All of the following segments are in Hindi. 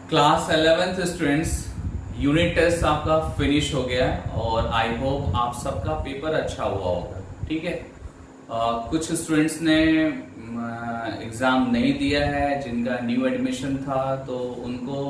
Class 11th students, unit test आपका फिनिश हो गया है और आई होप आप सबका पेपर अच्छा हुआ होगा। ठीक है। कुछ स्टूडेंट्स ने एग्ज़ाम नहीं दिया है, जिनका न्यू एडमिशन था, तो उनको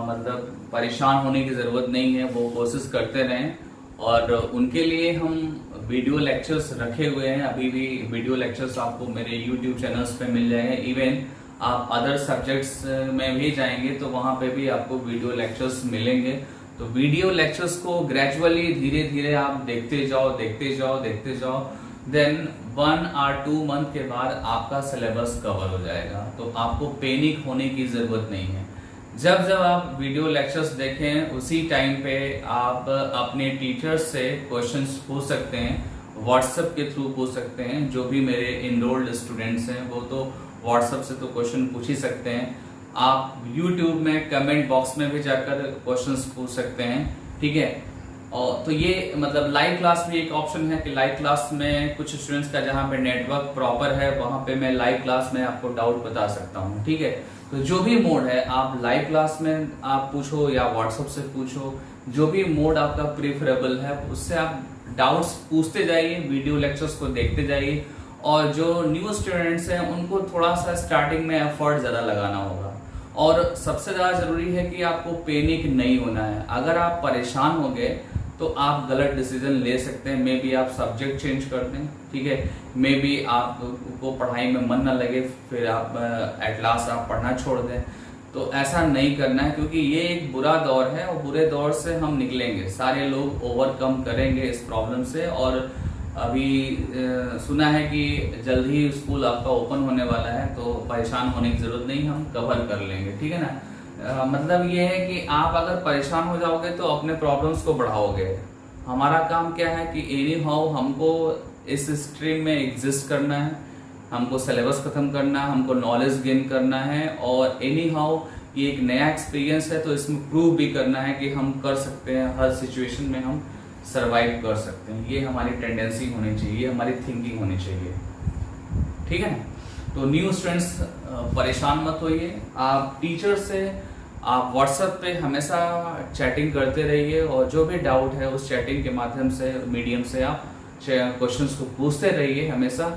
मतलब परेशान होने की ज़रूरत नहीं है, वो कोशिश करते रहें। और उनके लिए हम वीडियो लेक्चर्स रखे हुए हैं। अभी भी वीडियो लेक्चर्स आपको मेरे यूट्यूब चैनल्स पे मिल जाएंगे। इवन आप अदर सब्जेक्ट्स में भी जाएंगे तो वहां पे भी आपको वीडियो लेक्चर्स मिलेंगे। तो वीडियो लेक्चर्स को ग्रेजुअली धीरे धीरे आप देखते जाओ, देन 1 or 2 मंथ के बाद आपका सिलेबस कवर हो जाएगा। तो आपको पैनिक होने की जरूरत नहीं है। जब आप वीडियो लेक्चर्स देखें उसी टाइम पे आप अपने टीचर्स से क्वेश्चंस पूछ सकते हैं, व्हाट्सएप के थ्रू पूछ सकते हैं। जो भी मेरे इनरोल्ड स्टूडेंट्स हैं वो तो व्हाट्सएप से तो क्वेश्चन पूछ ही सकते हैं। आप यूट्यूब में कमेंट बॉक्स में भी जाकर क्वेश्चंस पूछ सकते हैं। ठीक है। और तो ये मतलब लाइव क्लास भी एक ऑप्शन है कि लाइव क्लास में कुछ स्टूडेंट्स का जहां पे नेटवर्क प्रॉपर है वहां पे मैं लाइव क्लास में आपको डाउट बता सकता हूं। ठीक है। तो जो भी मोड है, आप लाइव क्लास में आप पूछो या व्हाट्सएप से पूछो, जो भी मोड आपका प्रेफरेबल है उससे आप डाउट्स पूछते जाइए, वीडियो लेक्चर्स को देखते जाइए। और जो न्यू स्टूडेंट्स हैं उनको थोड़ा सा स्टार्टिंग में एफर्ट ज्यादा लगाना होगा। और सबसे ज्यादा जरूरी है कि आपको पैनिक नहीं होना है। अगर आप परेशान हो गए तो आप गलत डिसीजन ले सकते हैं। मे बी आप सब्जेक्ट चेंज कर दें। ठीक है। मे बी आपको पढ़ाई में मन न लगे, फिर आप एट लास्ट आप पढ़ना छोड़ दें। तो ऐसा नहीं करना है, क्योंकि ये एक बुरा दौर है और बुरे दौर से हम निकलेंगे। सारे लोग ओवरकम करेंगे इस प्रॉब्लम से। और अभी सुना है कि जल्द ही स्कूल आपका ओपन होने वाला है, तो परेशान होने की जरूरत नहीं, हम कवर कर लेंगे। ठीक है ना। मतलब ये है कि आप अगर परेशान हो जाओगे तो अपने प्रॉब्लम्स को बढ़ाओगे। हमारा काम क्या है कि एनी हाउ हमको इस स्ट्रीम में एग्जिस्ट करना है, हमको सिलेबस खत्म करना है, हमको नॉलेज गेन करना है। और एनी हाउ ये एक नया एक्सपीरियंस है, तो इसमें प्रूव भी करना है कि हम कर सकते हैं, हर सिचुएशन में हम सरवाइव कर सकते हैं। ये हमारी टेंडेंसी होनी चाहिए, हमारी थिंकिंग होनी चाहिए। ठीक है। तो न्यू स्टूडेंट्स परेशान मत होइए। आप टीचर से आप व्हाट्सएप पे हमेशा चैटिंग करते रहिए, और जो भी डाउट है उस चैटिंग के माध्यम से, मीडियम से आप क्वेश्चंस को पूछते रहिए। हमेशा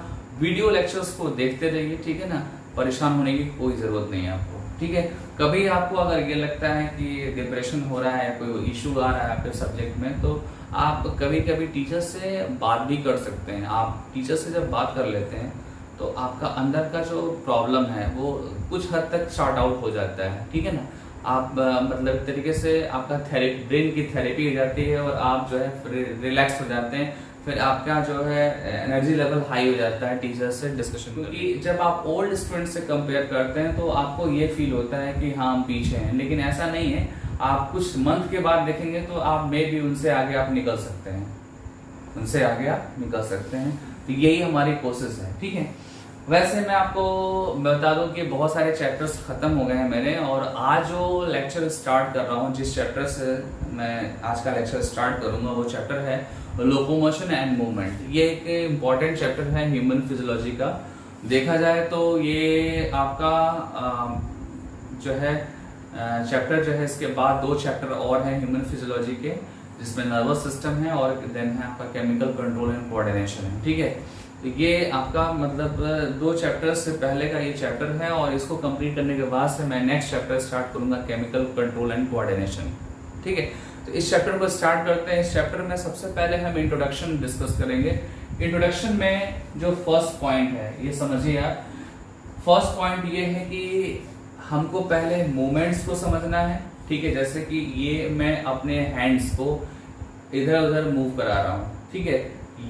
वीडियो लेक्चर्स को देखते रहिए। ठीक है ना। परेशान होने की कोई जरूरत नहीं है आपको। ठीक है। कभी आपको अगर ये लगता है कि डिप्रेशन हो रहा है, कोई इशू आ रहा है आपके सब्जेक्ट में, तो आप कभी कभी टीचर से बात भी कर सकते हैं। आप टीचर से जब बात कर लेते हैं तो आपका अंदर का जो प्रॉब्लम है वो कुछ हद तक सॉर्ट आउट हो जाता है। ठीक है ना। आप मतलब एक तरीके से आपका ब्रेन की थेरेपी हो जाती है और आप जो है रिलैक्स हो जाते हैं। फिर आपका जो है एनर्जी लेवल हाई हो जाता है टीचर से डिस्कशन। क्योंकि जब आप ओल्ड स्टूडेंट से कंपेयर करते हैं तो आपको ये फील होता है कि हाँ हम पीछे हैं, लेकिन ऐसा नहीं है। आप कुछ मंथ के बाद देखेंगे तो आप मे भी उनसे आगे आप निकल सकते हैं, उनसे आगे आप निकल सकते हैं। तो यही हमारी कोशिश है। ठीक है। वैसे मैं आपको बता दूं कि बहुत सारे चैप्टर्स खत्म हो गए हैं मेरे, और आज जो लेक्चर स्टार्ट कर रहा हूं, जिस चैप्टर से मैं आज का लेक्चर स्टार्ट करूंगा, वो चैप्टर है लोकोमोशन एंड मूवमेंट। ये एक इम्पॉर्टेंट चैप्टर है ह्यूमन फिजियोलॉजी का। देखा जाए तो ये आपका जो है चैप्टर जो है, इसके बाद 2 चैप्टर और हैं ह्यूमन फिजियोलॉजी के, जिसमें नर्वस सिस्टम है और देन है आपका केमिकल कंट्रोल एंड कोऑर्डिनेशन है। ठीक है। तो ये आपका मतलब 2 चैप्टर से पहले का ये चैप्टर है, और इसको कंप्लीट करने के बाद से मैं नेक्स्ट चैप्टर स्टार्ट करूंगा, केमिकल कंट्रोल एंड कोऑर्डिनेशन। ठीक है। तो इस चैप्टर को स्टार्ट करते हैं। इस चैप्टर में सबसे पहले हम इंट्रोडक्शन डिस्कस करेंगे। इंट्रोडक्शन में जो फर्स्ट पॉइंट है ये समझिए आप। फर्स्ट पॉइंट ये है कि हमको पहले मूवमेंट्स को समझना है। ठीक है। जैसे कि ये मैं अपने हैंड्स को इधर उधर मूव करा रहा हूँ। ठीक है।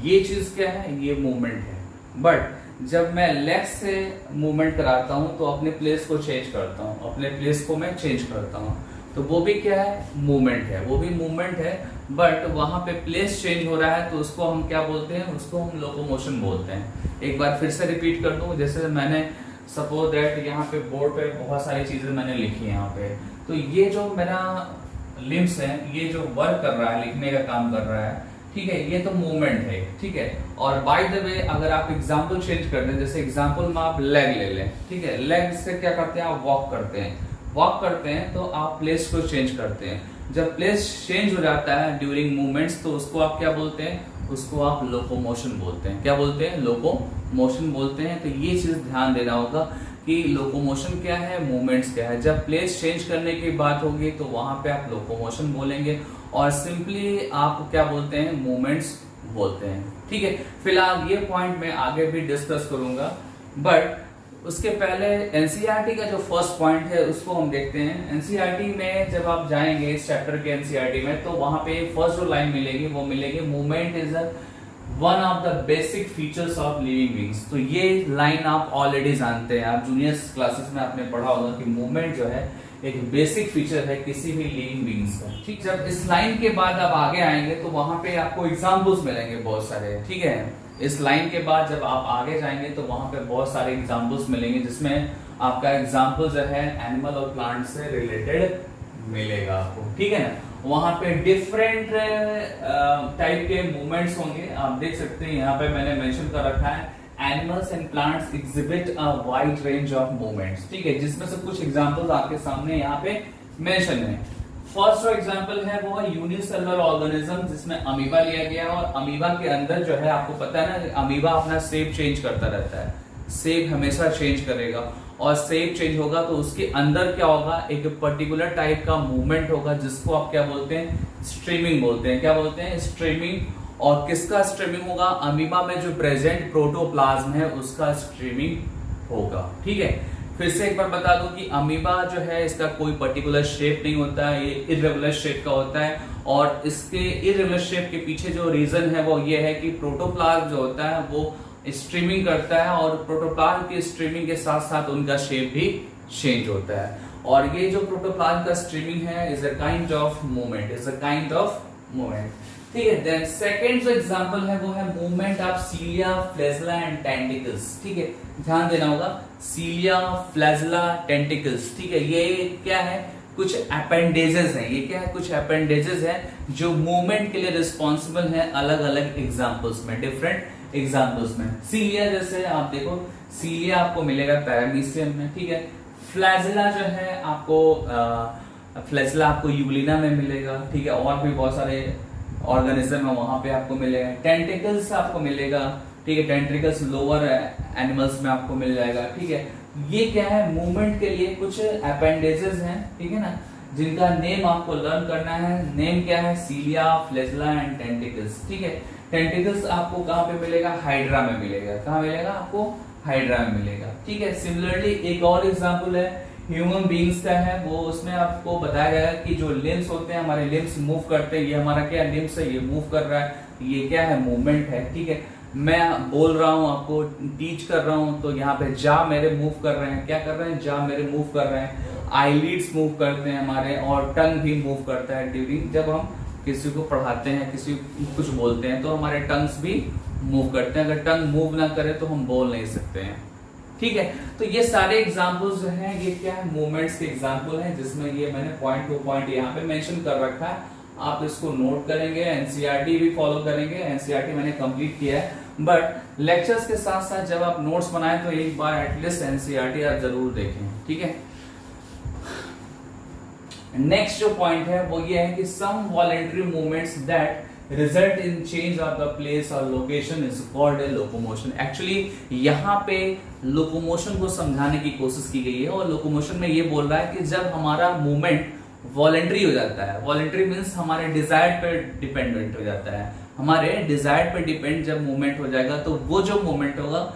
ये चीज क्या है, ये मूवमेंट है। बट जब मैं लेग से मूवमेंट कराता हूं तो अपने प्लेस को चेंज करता हूं, अपने प्लेस को मैं चेंज करता हूं, तो वो भी क्या है, मूवमेंट है। वो भी मूवमेंट है, बट वहां पे प्लेस चेंज हो रहा है तो उसको हम क्या बोलते हैं, उसको हम लोकोमोशन बोलते हैं। एक बार फिर से रिपीट कर दूं। जैसे मैंने सपोज दैट यहाँ पे बोर्ड पे बहुत सारी चीजें मैंने लिखी है यहाँ पे, तो ये जो मेरा लिम्स है, ये जो वर्क कर रहा है, लिखने का काम कर रहा है, ठीक है, ये तो मूवमेंट है। ठीक है। और बाय द वे अगर आप एग्जांपल चेंज कर दें, जैसे एग्जांपल में आप लेग ले लें, ठीक है, लेग से क्या करते हैं, आप वॉक करते हैं, वॉक करते हैं तो आप प्लेस को चेंज करते हैं। जब प्लेस चेंज हो जाता है ड्यूरिंग मूवमेंट्स तो उसको आप क्या बोलते हैं, उसको आप लोकोमोशन बोलते हैं। क्या बोलते हैं, लोकोमोशन बोलते हैं। तो ये चीज ध्यान देना होगा कि लोकोमोशन क्या है, मूवमेंट्स क्या है। जब प्लेस चेंज करने की बात होगी तो वहां पे आप लोकोमोशन बोलेंगे और सिंपली आप क्या बोलते हैं, मूवमेंट्स बोलते हैं। ठीक है, फिलहाल ये पॉइंट मैं आगे भी डिस्कस करूंगा, बट उसके पहले एनसीईआरटी का जो फर्स्ट पॉइंट है उसको हम देखते हैं। एनसीईआरटी में जब आप जाएंगे इस चैप्टर के एनसीईआरटी में तो वहां पे फर्स्ट जो लाइन मिलेगी वो मिलेगी, movement is one of the basic features of living beings. तो ये लाइन आप ऑलरेडी जानते हैं, आप जूनियर्स क्लासेस में आपने पढ़ा होगा कि मूवमेंट जो है एक बेसिक फीचर है किसी भी लिविंग बीइंग्स का। ठीक, जब इस लाइन के बाद आप आगे आएंगे तो वहां पे आपको एग्जाम्पल्स मिलेंगे बहुत सारे। ठीक है, इस लाइन के बाद जब आप आगे जाएंगे तो वहां पे बहुत सारे एग्जाम्पल्स मिलेंगे जिसमें आपका एग्जाम्पल जो है एनिमल और प्लांट से रिलेटेड मिलेगा आपको। ठीक है ना, वहां पे डिफरेंट टाइप के मूवमेंट्स होंगे। आप देख सकते हैं यहाँ पे मैंने मेंशन कर रखा है, animals and plants exhibit a wide range of movements. ठीक है, जिसमें से कुछ एग्जाम्पल्स आपके सामने यहाँ पे मेंशन है। फर्स्ट जो एग्जांपल है वो है यूनिसेलुलर ऑर्गेनिज्म, जिसमें अमीबा लिया गया और अमीबा के अंदर जो है आपको पता है ना कि अमीबा अपना शेप चेंज करता रहता है, शेप हमेशा चेंज करेगा और शेप चेंज होगा तो उसके अंदर क्या होगा, एक पर्टिकुलर टाइप का मूवमेंट होगा जिसको आप क्या बोलते हैं, स्ट्रीमिंग बोलते हैं। क्या बोलते हैं, स्ट्रीमिंग। और किसका स्ट्रीमिंग होगा, अमीबा में जो प्रेजेंट प्रोटोप्लाज्म है उसका स्ट्रीमिंग होगा। ठीक है, फिर से एक बार बता दूं कि अमीबा जो है इसका कोई पर्टिकुलर शेप नहीं होता है, ये इरेगुलर शेप का होता है और इसके इरेगुलर शेप के पीछे जो रीजन है वो ये है कि प्रोटोप्लाज्म जो होता है वो स्ट्रीमिंग करता है और प्रोटोप्लाज्म की स्ट्रीमिंग के साथ साथ उनका शेप भी चेंज होता है। और ये जो प्रोटोप्लाज्म का स्ट्रीमिंग है is a kind of movement, is a kind of movement. ठीक है, देन सेकंड जो एग्जांपल है वो है movement of सीलिया, flagella and tentacles. ठीक है, ध्यान देना होगा, सीलिया, फ्लैजेला, टेंटिकल्स। ठीक है, ये क्या है, कुछ अपेंडेजेस हैं। ये क्या है, कुछ अपेंडेजेस हैं जो मूवमेंट के लिए रिस्पॉन्सिबल है अलग अलग एग्जाम्पल्स में, डिफरेंट एग्जाम्पल्स में। सीलिया जैसे आप देखो, सीलिया आपको मिलेगा पैरामीशियम में। ठीक है, फ्लैजेला जो है आपको फ्लैजेला आपको यूलिना में मिलेगा। ठीक है, और भी बहुत सारे ऑर्गेनिज्म है वहां पे आपको मिलेगा। टेंटिकल्स आपको मिलेगा। ठीक है, टेंटिकल्स लोअर एनिमल्स में आपको मिल जाएगा। ठीक है, ये क्या है, मूवमेंट के लिए कुछ अपेंडेजेस हैं। ठीक है ना, जिनका नेम आपको लर्न करना है। नेम क्या है, सीलिया, फ्लैजेला एंड टेंटिकल्स। ठीक है, टेंटिकल्स आपको कहाँ पे मिलेगा, हाइड्रा में मिलेगा। कहाँ मिलेगा आपको, हाइड्रा में मिलेगा। ठीक है, सिमिलरली एक और एग्जांपल है ह्यूमन बीइंग्स का है, वो उसमें आपको बताया गया कि जो लिम्स होते हैं, हमारे लिम्स मूव करते हैं। ये हमारा क्या लिम्स है, ये मूव कर रहा है, ये क्या है, मूवमेंट है। ठीक है, मैं बोल रहा हूं आपको, टीच कर रहा हूं तो यहाँ पे जा मेरे मूव कर रहे हैं। क्या कर रहे हैं, जा मेरे मूव कर रहे हैं। आईलिड्स मूव करते हैं हमारे और टंग भी मूव करता है ड्यूरिंग, जब हम किसी को पढ़ाते हैं, किसी कुछ बोलते हैं तो हमारे टंग्स भी मूव करते हैं। अगर टंग मूव ना करे तो हम बोल नहीं सकते हैं। ठीक है, तो ये सारे एग्जाम्पल्स जो हैं ये क्या है, मूवमेंट्स के एग्जाम्पल हैं, जिसमें ये मैंने पॉइंट टू पॉइंट यहाँ पे मेंशन कर रखा है। आप इसको नोट करेंगे, एनसीईआरटी भी फॉलो करेंगे। एनसीईआरटी मैंने कंप्लीट किया है, बट लेक्चर्स के साथ साथ जब आप नोट्स बनाएं तो एक बार एटलीस्ट एनसीईआरटी आप जरूर देखें। ठीक है, नेक्स्ट जो पॉइंट है वो ये है कि some voluntary movements that result in change of the place और location is called a locomotion. Actually यहाँ पे लोकोमोशन को समझाने की कोशिश की गई है और लोकोमोशन में ये बोल रहा है कि जब हमारा मूवमेंट वॉलेंटरी हो जाता है, वॉलेंटरी मीन्स हमारे डिजायर पे डिपेंडेंट हो जाता है, हमारे डिजायर पे डिपेंड जब मूवमेंट हो जाएगा तो वो जो मूवमेंट होगा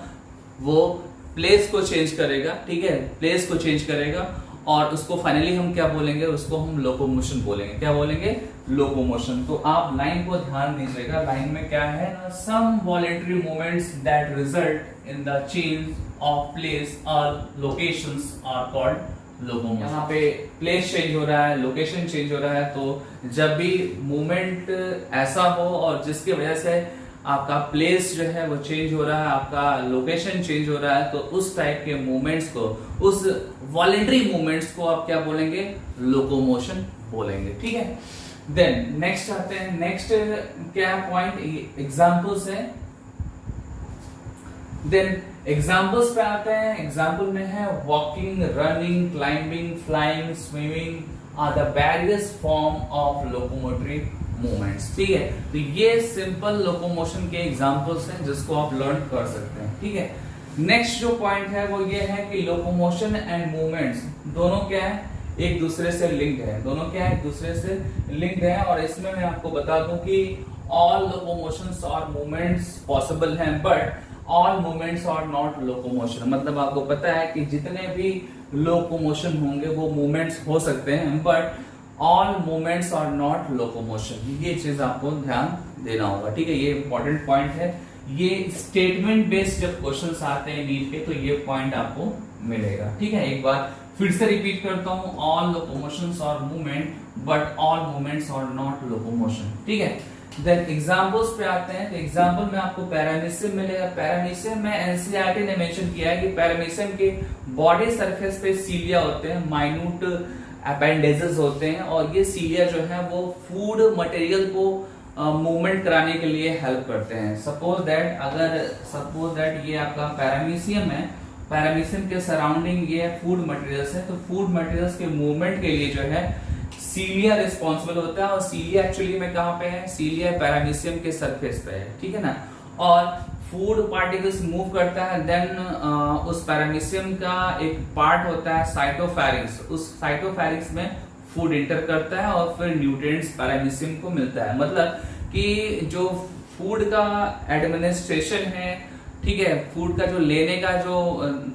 वो प्लेस को चेंज करेगा। ठीक है, प्लेस को चेंज करेगा और उसको फाइनली हम क्या बोलेंगे, उसको हम लोकोमोशन बोलेंगे। क्या बोलेंगे, लोकोमोशन। तो आप लाइन को ध्यान दीजिएगा, लाइन में क्या है, some voluntary movements that result in the change of place और लोकेशंस आर कॉल्ड लोकोमोशन। यहाँ पे प्लेस चेंज हो रहा है, लोकेशन चेंज हो रहा है, तो जब भी मूवमेंट ऐसा हो और जिसकी वजह से आपका प्लेस जो है वो चेंज हो रहा है, आपका लोकेशन चेंज हो रहा है, तो उस टाइप के मूवमेंट्स को, उस वॉलेंटरी मूवमेंट्स को आप क्या बोलेंगे, लोकोमोशन बोलेंगे। ठीक है, देन नेक्स्ट आते हैं। नेक्स्ट क्या पॉइंट, एग्जांपल्स है। देन एग्जाम्पल्स पे आते हैं। एग्जाम्पल में है walking, running, climbing, flying, swimming are the various form of locomotory movements. ठीक है, तो ये सिंपल लोकोमोशन के एग्जाम्पल्स हैं जिसको आप लर्न कर सकते हैं। ठीक है, नेक्स्ट जो पॉइंट है वो ये है कि लोकोमोशन एंड मूवमेंट्स दोनों क्या है, एक दूसरे से लिंक्ड है। दोनों क्या है, एक दूसरे से लिंक्ड है। और इसमें मैं आपको बता दूं कि ऑल लोकोमोशंस और मूवमेंट्स पॉसिबल हैं, but all movements are not locomotion. मतलब आपको पता है कि जितने भी लोकोमोशन होंगे वो मूवमेंट्स हो सकते हैं, but all movements are not locomotion. ये चीज आपको ध्यान देना होगा। ठीक है, ये इंपॉर्टेंट पॉइंट है। ये स्टेटमेंट बेस्ड जब क्वेश्चंस आते हैं नीट के तो ये पॉइंट आपको मिलेगा। ठीक है, एक बार फिर से रिपीट करता हूं, all locomotions are movement but all movements are not locomotion. ठीक है, देन एग्जांपल्स पे आते हैं। तो एग्जांपल में आपको पैरामीशियम मिलेगा। पैरामीशियम में एनसीईआरटी ने मेंशन किया है कि पैरामीशियम के बॉडी सरफेस पे सीलिया होते हैं, माइन्यूट अपेंडेजेस होते हैं, और ये सीलिया जो है वो फूड मटेरियल को मूवमेंट कराने के लिए हेल्प करते हैं। सपोज दैट ये आपका पैरामीशियम है, पैरामीशियम के सराउंडिंग ये फूड मटेरियल्स है, तो फूड मटेरियल्स के मूवमेंट के लिए जो है सीलिया रिस्पॉन्सिबल होता है। और सीलिया एक्चुअली में कहां पे है, सीलिया पैरामीशियम के सरफेस पे है। ठीक है ना, और फूड पार्टिकल्स मूव करता है, देन उस पैरामीशियम का एक पार्ट होता है साइटोफैरिंक्स, उस साइटोफैरिंक्स में फूड इंटर करता है और फिर न्यूट्रिएंट्स पैरामीशियम को मिलता है। मतलब कि जो फूड का एडमिनिस्ट्रेशन है, ठीक है, फूड का जो लेने का जो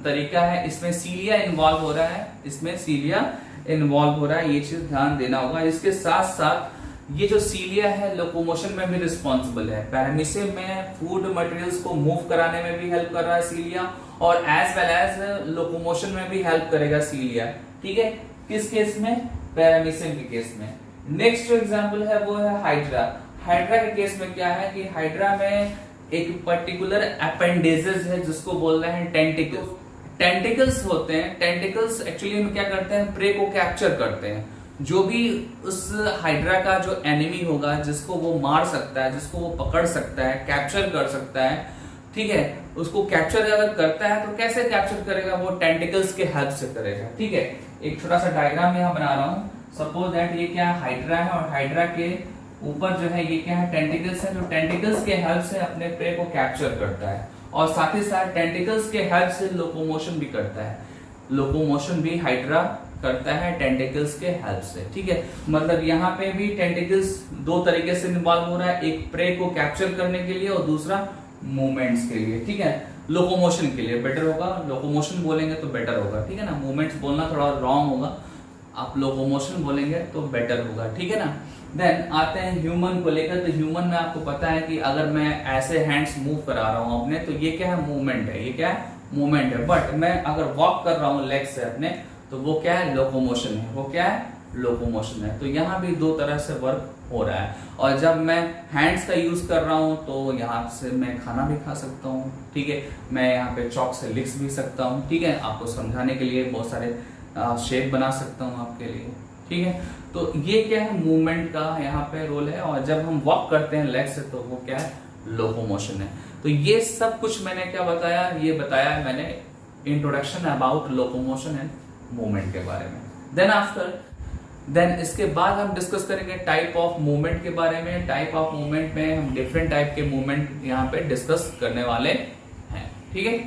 तरीका है, इसमें सीलिया इन्वॉल्व हो रहा है, इसमें सीलिया इन्वॉल्व हो रहा है। ये चीज ध्यान देना होगा। इसके साथ साथ ये जो सीलिया है लोकोमोशन में भी रिस्पॉन्सिबल है। पैरामीशियम में फूड मटेरियल्स को मूव कराने में भी हेल्प कर रहा है सीलिया, और एज वेल एज लोकोमोशन में भी हेल्प करेगा सीलिया। ठीक है, किस केस में, पैरामीशियम के केस में। नेक्स्ट जो एग्जांपल है वो है हाइड्रा। हाइड्रा के केस में क्या है कि हाइड्रा में एक पर्टिकुलर अपेंडेजेस है जिसको बोल रहे हैं टेंटिकल्स। टेंटिकल्स होते हैं, टेंटिकल्स एक्चुअली में क्या करते हैं, प्रे को कैप्चर करते हैं। जो भी उस हाइड्रा का जो एनिमी होगा, जिसको वो मार सकता है, जिसको वो पकड़ सकता है, कैप्चर कर सकता है, ठीक है, उसको कैप्चर अगर करता है तो कैसे कैप्चर करेगा, वो टेंटिकल्स के हेल्प से करेगा। ठीक है, एक छोटा सा डायग्राम यहाँ बना रहा हूँ। सपोज दैट ये क्या हाइड्रा है, और हाइड्रा के ऊपर जो है ये क्या है, टेंटिकल्स है, जो टेंटिकल्स के हेल्प से अपने प्रे को कैप्चर करता है, और साथ ही साथ टेंटिकल्स के हेल्प से लोकोमोशन भी करता है। लोकोमोशन भी हाइड्रा करता है टेंटिकल्स के हेल्प से। ठीक है, मतलब यहाँ पे भी टेंटिकल्स दो तरीके से इन्वॉल्व हो रहा है, एक प्रे को कैप्चर करने के लिए और दूसरा मूवमेंट्स के लिए। ठीक है, लोकोमोशन के लिए बेटर होगा, लोकोमोशन बोलेंगे तो बेटर होगा। ठीक है ना, मूवमेंट्स बोलना थोड़ा रॉन्ग होगा, आप लोकोमोशन बोलेंगे तो बेटर होगा। ठीक है ना। देन आते हैं ह्यूमन को लेकर। तो ह्यूमन में आपको पता है कि अगर मैं ऐसे हैंड्स मूव करा रहा हूं अपने, तो ये क्या है, मूवमेंट है। ये क्या है, मूवमेंट है। बट मैं अगर वॉक कर रहा हूं लेग से अपने, तो वो क्या है, लोकोमोशन है। वो क्या है, लोकोमोशन है। तो यहाँ भी दो तरह से वर्क हो रहा है। और जब मैं हैंड्स का यूज कर रहा हूँ तो यहाँ से मैं खाना भी खा सकता हूँ। ठीक है, मैं यहाँ पे चौक से लिख भी सकता हूँ। ठीक है, आपको समझाने के लिए बहुत सारे शेप बना सकता हूँ आपके लिए। ठीक है, तो ये क्या है, मूवमेंट का यहाँ पे रोल है। और जब हम वॉक करते हैं लेग से, तो वो क्या है, लोकोमोशन है। तो ये सब कुछ मैंने क्या बताया, ये बताया मैंने introduction about locomotion and movement के बारे में। देन इसके बाद हम डिस्कस करेंगे टाइप ऑफ मूवमेंट के बारे में। टाइप ऑफ मूवमेंट में हम डिफरेंट टाइप के मूवमेंट यहाँ पे डिस्कस करने वाले हैं। ठीक है।